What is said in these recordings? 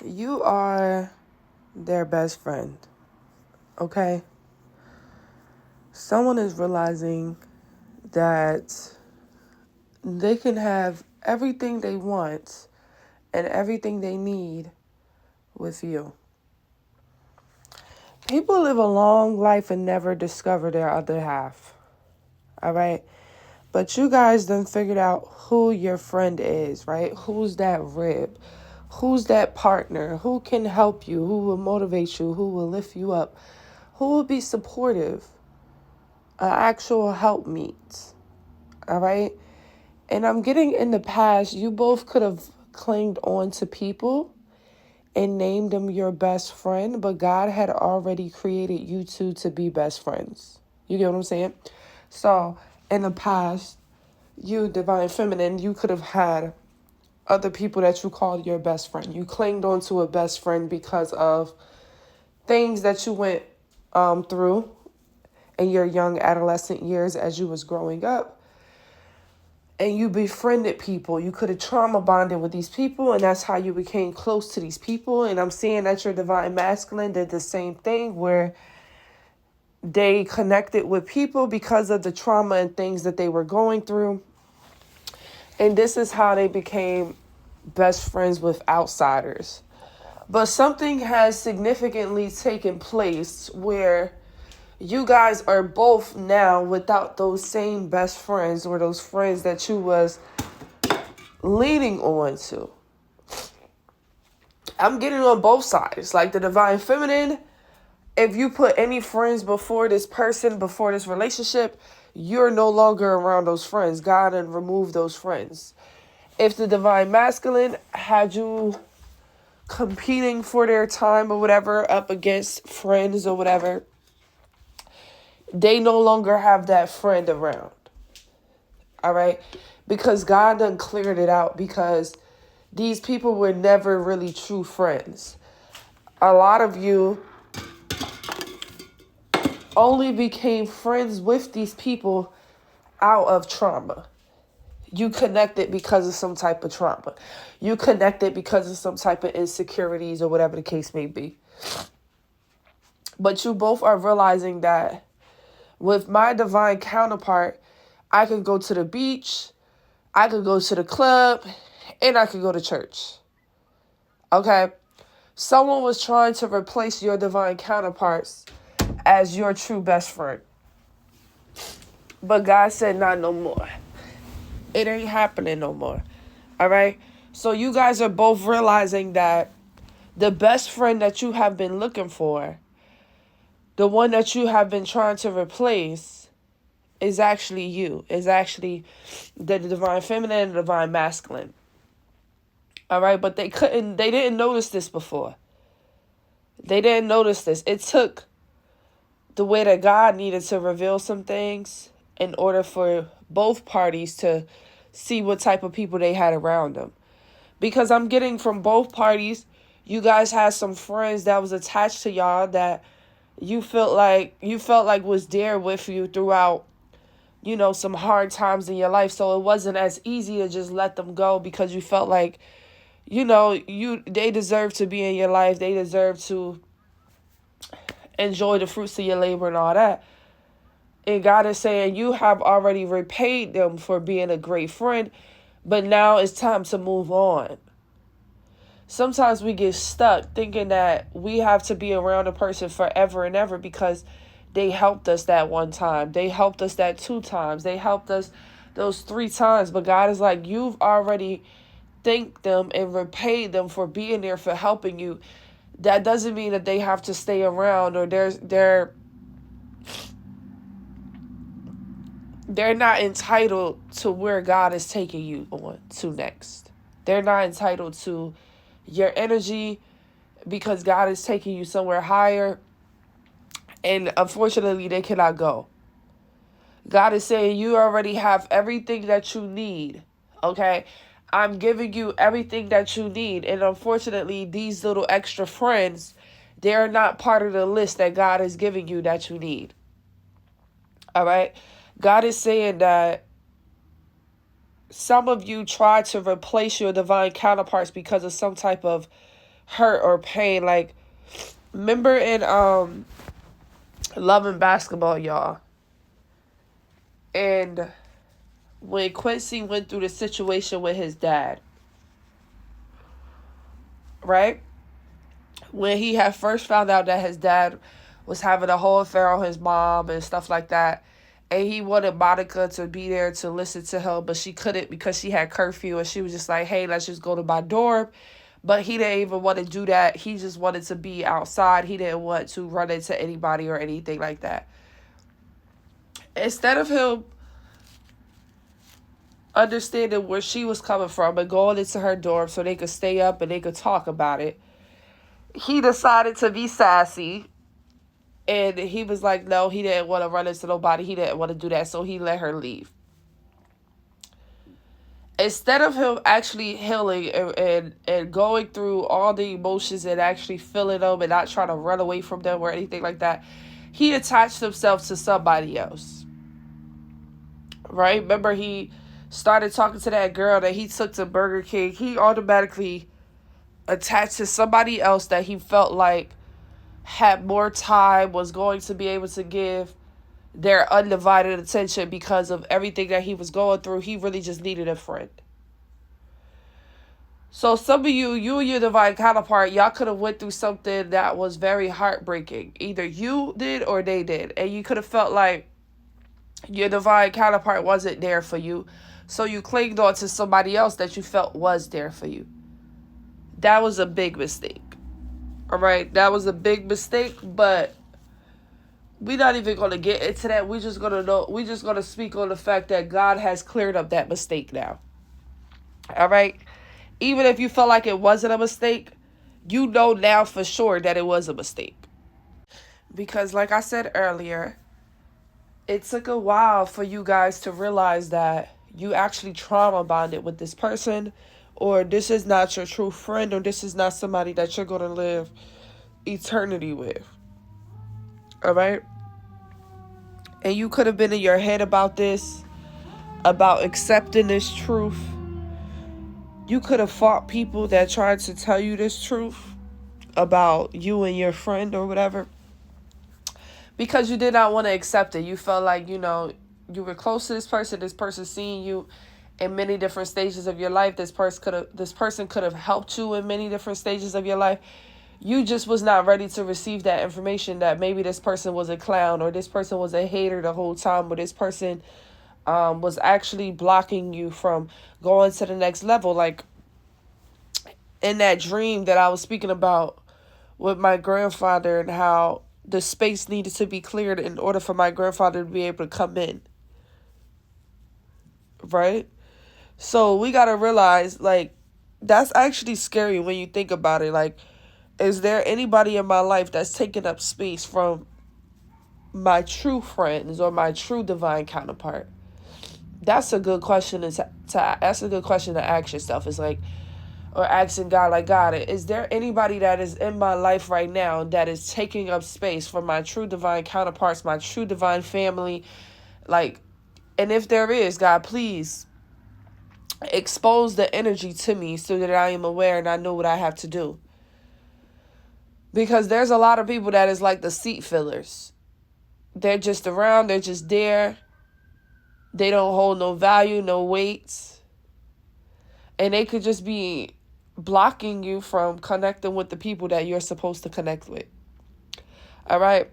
You are their best friend, okay? Someone is realizing that they can have everything they want and everything they need with you. People live a long life and never discover their other half, all right? But you guys done figured out who your friend is, right? Who's that rib? Who's that partner? Who can help you? Who will motivate you? Who will lift you up? Who will be supportive? An actual helpmeet, all right? And I'm getting in the past, you both could have clinged on to people and named them your best friend, but God had already created you two to be best friends. You get what I'm saying? So, in the past, you, divine feminine, you could have had other people that you called your best friend. You clinged on to a best friend because of things that you went through in your young adolescent years as you was growing up. And you befriended people. You could have trauma bonded with these people, and that's how you became close to these people. And I'm seeing that your divine masculine did the same thing, where they connected with people because of the trauma and things that they were going through. And this is how they became best friends with outsiders. But something has significantly taken place where you guys are both now without those same best friends or those friends that you was leaning on to. I'm getting on both sides. Like the divine feminine, if you put any friends before this person, before this relationship, you're no longer around those friends. God and remove those friends. If the divine masculine had you competing for their time or whatever up against friends or whatever, they no longer have that friend around. All right? Because God done cleared it out, because these people were never really true friends. A lot of you only became friends with these people out of trauma. You connected because of some type of trauma. You connected because of some type of insecurities or whatever the case may be. But you both are realizing that with my divine counterpart, I could go to the beach, I could go to the club, and I could go to church. Okay? Someone was trying to replace your divine counterparts as your true best friend. But God said, not no more. It ain't happening no more. All right? So you guys are both realizing that the best friend that you have been looking for, the one that you have been trying to replace, is actually you. Is actually the divine feminine and the divine masculine. All right? But they didn't notice this before. They didn't notice this. It took the way that God needed to reveal some things in order for both parties to see what type of people they had around them. Because I'm getting from both parties, you guys had some friends that was attached to y'all that you felt like was there with you throughout, some hard times in your life. So it wasn't as easy to just let them go, because you felt like, they deserve to be in your life. They deserve to enjoy the fruits of your labor and all that. And God is saying you have already repaid them for being a great friend, but now it's time to move on. Sometimes we get stuck thinking that we have to be around a person forever and ever because they helped us that one time. They helped us that 2 times. They helped us those 3 times. But God is like, you've already thanked them and repaid them for being there, for helping you. That doesn't mean that they have to stay around, or they're not entitled to where God is taking you on to next. They're not entitled to your energy, because God is taking you somewhere higher. And unfortunately, they cannot go. God is saying you already have everything that you need. Okay? I'm giving you everything that you need. And unfortunately, these little extra friends, they're not part of the list that God is giving you that you need. All right? God is saying that some of you try to replace your divine counterparts because of some type of hurt or pain. Like, remember in Love and Basketball, y'all, and when Quincy went through the situation with his dad, right? When he had first found out that his dad was having a whole affair on his mom and stuff like that, and he wanted Monica to be there to listen to him, but she couldn't because she had curfew, and she was just like, hey, let's just go to my dorm. But he didn't even want to do that. He just wanted to be outside. He didn't want to run into anybody or anything like that. Instead of him understanding where she was coming from and going into her dorm so they could stay up and they could talk about it, he decided to be sassy. And he was like, no, he didn't want to run into nobody. He didn't want to do that. So he let her leave. Instead of him actually healing and going through all the emotions and actually feeling them and not trying to run away from them or anything like that, he attached himself to somebody else. Right? Remember, he started talking to that girl that he took to Burger King. He automatically attached to somebody else that he felt like had more time, was going to be able to give their undivided attention because of everything that he was going through. He really just needed a friend. So some of you and your divine counterpart, y'all could have went through something that was very heartbreaking. Either you did or they did. And you could have felt like your divine counterpart wasn't there for you. So you clinged on to somebody else that you felt was there for you. That was a big mistake. All right? That was a big mistake, but we're not even going to get into that. We're just going to speak on the fact that God has cleared up that mistake now. All right? Even if you felt like it wasn't a mistake, you know now for sure that it was a mistake. Because like I said earlier, it took a while for you guys to realize that you actually trauma bonded with this person, or this is not your true friend, or this is not somebody that you're going to live eternity with. All right? And you could have been in your head about this, about accepting this truth. You could have fought people that tried to tell you this truth about you and your friend or whatever, because you did not want to accept it. You felt like, you were close to this person seeing you in many different stages of your life. This person could have helped you in many different stages of your life. You just was not ready to receive that information that maybe this person was a clown, or this person was a hater the whole time, or this person was actually blocking you from going to the next level. Like in that dream that I was speaking about with my grandfather, and how the space needed to be cleared in order for my grandfather to be able to come in. Right? So we got to realize, like, that's actually scary when you think about it. Like, is there anybody in my life that's taking up space from my true friends or my true divine counterpart? That's a good question that's a good question to ask yourself. It's like, or asking God, like, God, is there anybody that is in my life right now that is taking up space for my true divine counterparts, my true divine family? Like, and if there is, God, please expose the energy to me so that I am aware and I know what I have to do. Because there's a lot of people that is like the seat fillers. They're just around, they're just there. They don't hold no value, no weight. And they could just be blocking you from connecting with the people that you're supposed to connect with. All right?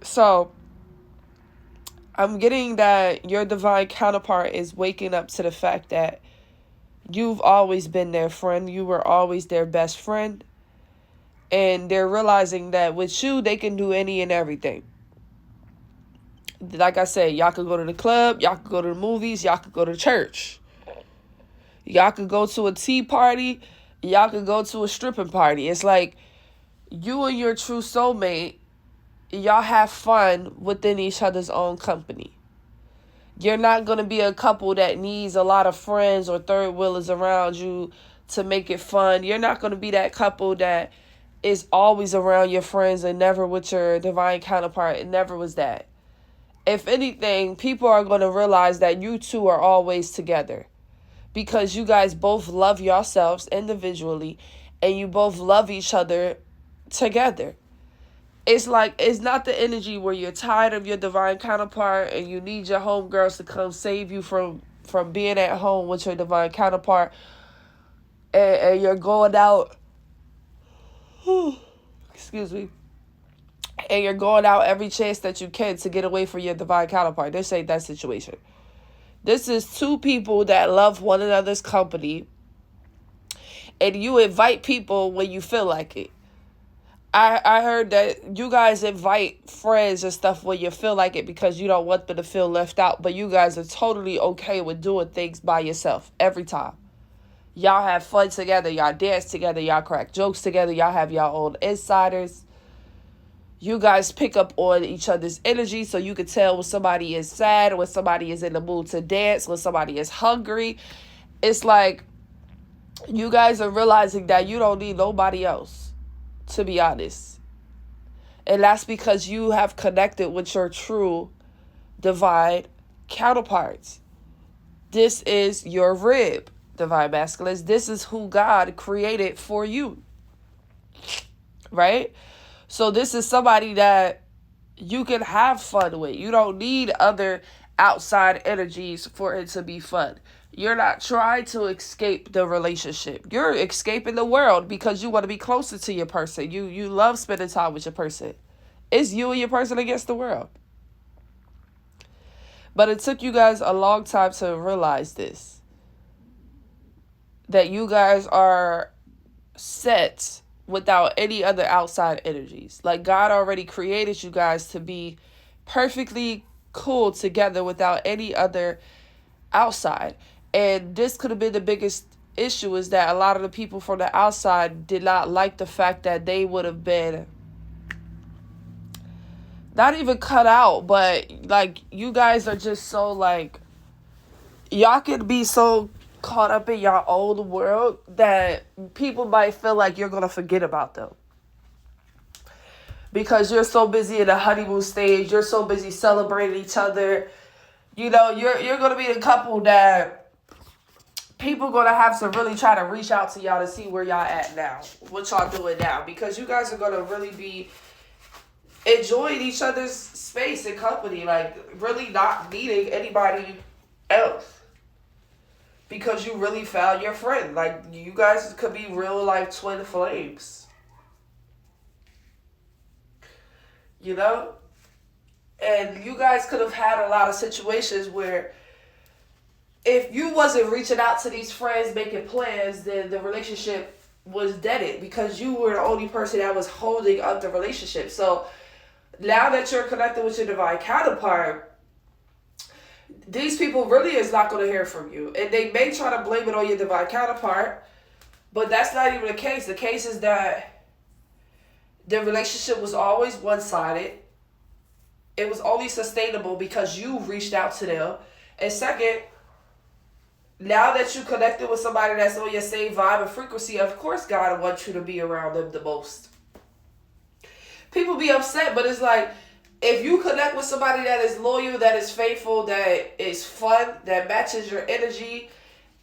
So I'm getting that your divine counterpart is waking up to the fact that you've always been their friend. You were always their best friend. And they're realizing that with you, they can do any and everything. Like I said, y'all could go to the club, y'all could go to the movies, y'all could go to church. Y'all could go to a tea party, y'all could go to a stripping party. It's like you and your true soulmate, y'all have fun within each other's own company. You're not going to be a couple that needs a lot of friends or third wheelers around you to make it fun. You're not going to be that couple that is always around your friends and never with your divine counterpart. It never was that. If anything, people are going to realize that you two are always together, because you guys both love yourselves individually and you both love each other together. It's like, it's not the energy where you're tired of your divine counterpart and you need your homegirls to come save you from being at home with your divine counterpart, and you're going out, excuse me, and you're going out every chance that you can to get away from your divine counterpart. This ain't that situation. This is two people that love one another's company, and you invite people when you feel like it. I heard that you guys invite friends and stuff when you feel like it because you don't want them to feel left out, but you guys are totally okay with doing things by yourself every time. Y'all have fun together, y'all dance together, y'all crack jokes together, y'all have y'all own insiders. You guys pick up on each other's energy so you can tell when somebody is sad, when somebody is in the mood to dance, when somebody is hungry. It's like you guys are realizing that you don't need nobody else, to be honest. And that's because you have connected with your true divine counterparts. This is your rib, divine masculines. This is who God created for you. Right? So this is somebody that you can have fun with. You don't need other outside energies for it to be fun. You're not trying to escape the relationship. You're escaping the world because you want to be closer to your person. You love spending time with your person. It's you and your person against the world. But it took you guys a long time to realize this. That you guys are set without any other outside energies. Like, God already created you guys to be perfectly cool together without any other outside. And this could have been the biggest issue, is that a lot of the people from the outside did not like the fact that they would have been not even cut out, but like, you guys are just so like, y'all can be so caught up in your own world that people might feel like you're going to forget about them. Because you're so busy in the honeymoon stage, you're so busy celebrating each other. You know, you're going to be a couple that people going to have to really try to reach out to y'all to see where y'all at now, what y'all doing now. Because you guys are going to really be enjoying each other's space and company, like really not needing anybody else. Because you really found your friend. Like, you guys could be real life twin flames. You know? And you guys could have had a lot of situations where if you wasn't reaching out to these friends, making plans, then the relationship was deaded because you were the only person that was holding up the relationship. So now that you're connected with your divine counterpart, these people really is not going to hear from you. And they may try to blame it on your divine counterpart, but that's not even the case. The case is that the relationship was always one-sided. It was only sustainable because you reached out to them. And second, now that you connected with somebody that's on your same vibe and frequency, of course God wants you to be around them the most. People be upset, but it's like, if you connect with somebody that is loyal, that is faithful, that is fun, that matches your energy,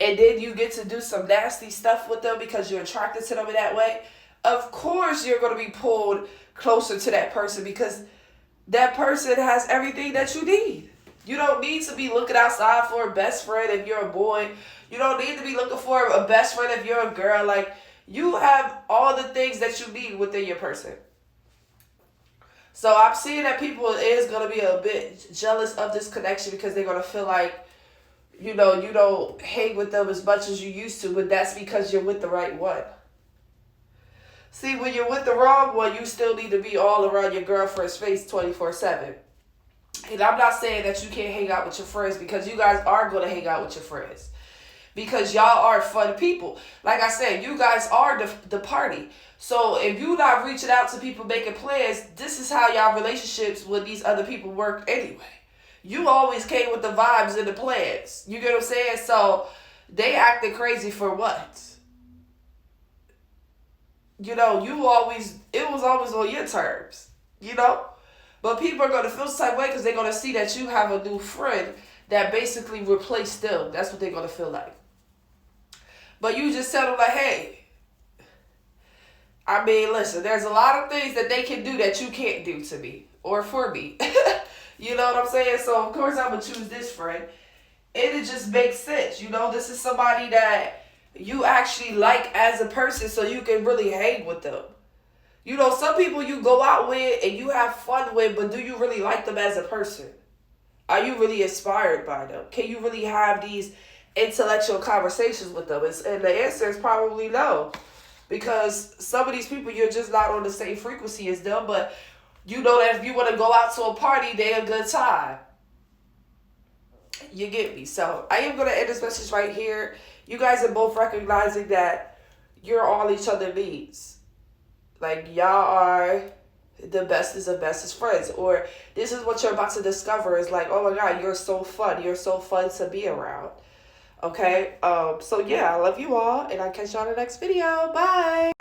and then you get to do some nasty stuff with them because you're attracted to them in that way, of course you're going to be pulled closer to that person because that person has everything that you need. You don't need to be looking outside for a best friend if you're a boy. You don't need to be looking for a best friend if you're a girl. Like, you have all the things that you need within your person. So I'm seeing that people is going to be a bit jealous of this connection because they're going to feel like, you know, you don't hang with them as much as you used to, but that's because you're with the right one. See, when you're with the wrong one, you still need to be all around your girlfriend's face 24/7. And I'm not saying that you can't hang out with your friends, because you guys are going to hang out with your friends. Because y'all are fun people. Like I said, you guys are the party. So if you're not reaching out to people making plans, this is how y'all relationships with these other people work anyway. You always came with the vibes and the plans. You get what I'm saying? So they acted crazy for what? You know, it was always on your terms. You know? But people are going to feel the same way because they're going to see that you have a new friend that basically replaced them. That's what they're going to feel like. But you just tell them like, hey, I mean, listen, there's a lot of things that they can do that you can't do to me or for me. You know what I'm saying? So, of course, I'm going to choose this friend. And it just makes sense. You know, this is somebody that you actually like as a person, so you can really hang with them. You know, some people you go out with and you have fun with, but do you really like them as a person? Are you really inspired by them? Can you really have these intellectual conversations with them? And the answer is probably no. Because some of these people, you're just not on the same frequency as them, but you know that if you want to go out to a party, they're a good time. You get me? So I am going to end this message right here. You guys are both recognizing that you're all each other needs. Like, y'all are the bestest of bestest friends. Or this is what you're about to discover is like, oh my God, you're so fun. You're so fun to be around. Okay? So yeah, I love you all. And I'll catch you on the next video. Bye.